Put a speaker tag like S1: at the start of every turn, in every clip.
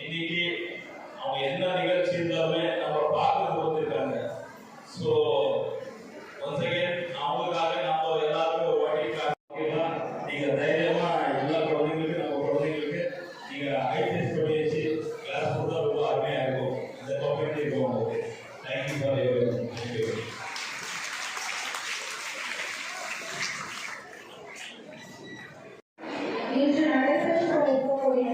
S1: இன்னைக்கு அவங்க என்ன நிகழ்ச்சி இருந்தாலுமே நம்ம பார்க்கறது வந்துருக்காங்க. ஸோ ஒன்ஸ் அகேன் அவங்களுக்காக நம்ம எல்லாருக்கும் ஒரு வாட்டி நீங்க தைரியமா எல்லா குழந்தைங்களுக்கு நம்ம குழந்தைங்களுக்கு நீங்க ஐடென்டிஃபை பண்ணி வச்சு கிளாஸ் கொடுத்தா ரொம்ப அருமையா இருக்கும். இந்த பர்ஃபெக்ட் இருக்கும் உங்களுக்கு. Thank you for everyone. தேங்க்யூ.
S2: இன்று நடைபெற்று இருக்கக்கூடிய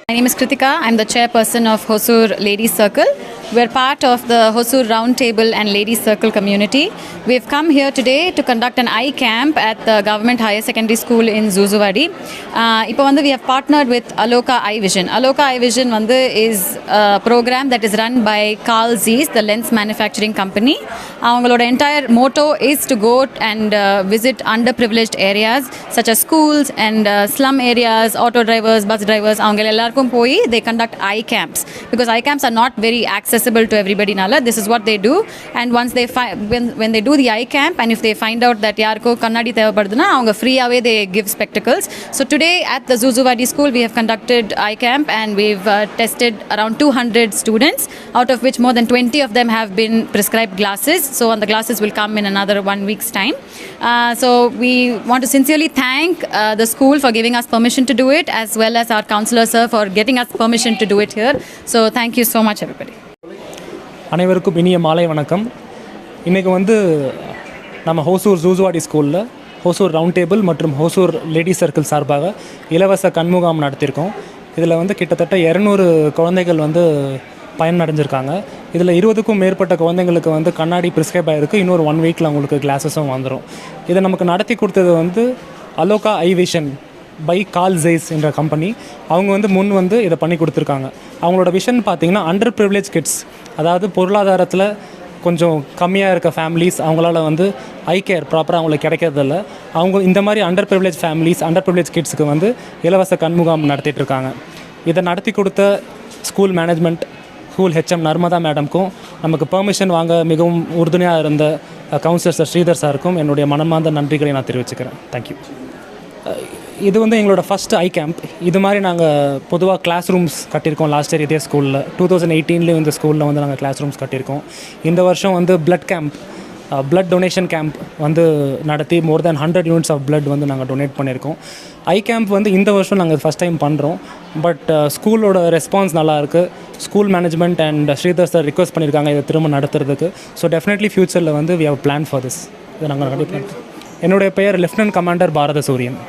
S2: My name is Kritika. I'm the chairperson of Hosur Ladies Circle. We're part of the Hosur Roundtable and Ladies Circle community. We've come here today to conduct an eye camp at the Government Higher Secondary School in Zuzuvadi. இப்போ வந்து we have partnered with Aloka Eye Vision. Aloka Eye Vision வந்து is a program that is run by Carl Zeiss, the lens manufacturing company. அவங்களோட entire motto is to go and visit underprivileged areas such as schools and slum areas, auto drivers, bus drivers. அவங்க எல்லாருக்கும் போய் they conduct eye camps because eye camps are not very accessible to everybody. Nala, this is what they do, and once they when they do the eye camp and if they find out that யாருக்கோ கண்ணாடி தேவைப்படுதுன்னா அவங்க ஃப்ரீயாவே they give spectacles. So today at the Zuzuvadi school we have conducted eye camp and we've tested around 200 students, out of which more than 20 of them have been prescribed glasses. So and the glasses will come in another 1 week's time. So we want to sincerely thank the school for giving us permission to do it, as well as our counselor sir for getting us permission to do it here. So thank you so much everybody.
S3: அனைவருக்கும் இனிய மாலை வணக்கம். இன்றைக்கி வந்து நம்ம ஹோசூர் ஜூசுவாடி ஸ்கூலில் Hosur round table மற்றும் Hosur ladies circle சார்பாக இலவச கண்முகாம் நடத்தியிருக்கோம். இதில் வந்து கிட்டத்தட்ட 200 குழந்தைகள் வந்து பயனடைஞ்சிருக்காங்க. இதில் 20க்கும் மேற்பட்ட குழந்தைங்களுக்கு வந்து கண்ணாடி ப்ரிஸ்கிரைப் ஆகிருக்கு. இன்னொரு 1 வீக்கில் அவங்களுக்கு கிளாஸஸும் வந்துடும். இதை நமக்கு நடத்தி கொடுத்தது வந்து அலோகா ஐ விஷன் பை கால் ஜெய்ஸ் என்ற கம்பெனி. அவங்க வந்து முன் வந்து இதை பண்ணி கொடுத்துருக்காங்க. அவங்களோட விஷன் பார்த்திங்கன்னா அண்டர் ப்ரிவிலேஜ் கிட்ஸ், அதாவது பொருளாதாரத்தில் கொஞ்சம் கம்மியாக இருக்க ஃபேமிலிஸ், அவங்களால வந்து ஐ கேர் ப்ராப்பராக அவங்களுக்கு கிடைக்கிறதில்ல. அவங்க இந்த மாதிரி underprivileged families, underprivileged கிட்ஸுக்கு வந்து இலவச கண்முகாம் நடத்திட்டுருக்காங்க. இதை நடத்தி கொடுத்த school management, school HM Narmada மேடம்க்கும், நமக்கு பெர்மிஷன் வாங்க மிகவும் உறுதுணையாக இருந்த கவுன்சிலர் சார் ஸ்ரீதர் சாருக்கும் என்னுடைய மனமார்ந்த நன்றிகளை நான் தெரிவிச்சுக்கிறேன். தேங்க்யூ. இது வந்து எங்களோட ஃபஸ்ட் ஐ கேம்ப். இது மாதிரி நாங்கள் பொதுவாக கிளாஸ் ரூம்ஸ் கட்டியிருக்கோம் லாஸ்ட் இயர் இதே ஸ்கூலில். 2018 இந்த ஸ்கூலில் வந்து நாங்கள் கிளாஸ் ரூம்ஸ் கட்டியிருக்கோம். இந்த வருஷம் வந்து blood camp, blood donation camp வந்து நடத்தி மோர் தேன் 100 யூனிட்ஸ் ஆஃப் பிளட் வந்து நாங்கள் டொனேட் பண்ணியிருக்கோம். ஐ கேம்ப் வந்து இந்த வருஷம் நாங்கள் ஃபஸ்ட் டைம் பண்ணுறோம். பட் ஸ்கூலோட ரெஸ்பான்ஸ் நல்லாயிருக்கு. School management and Sridhar sir request பண்ணியிருக்காங்க இதை திரும்ப நடத்துறதுக்கு. ஸோ டெஃபினெட்லி ஃப்யூச்சரில் வந்து we have plan for this. இதை நாங்கள் கண்டிப்பாக. என்னுடைய பெயர் லெஃப்டினன்ட் கமாண்டர் பாரத சூரியன்.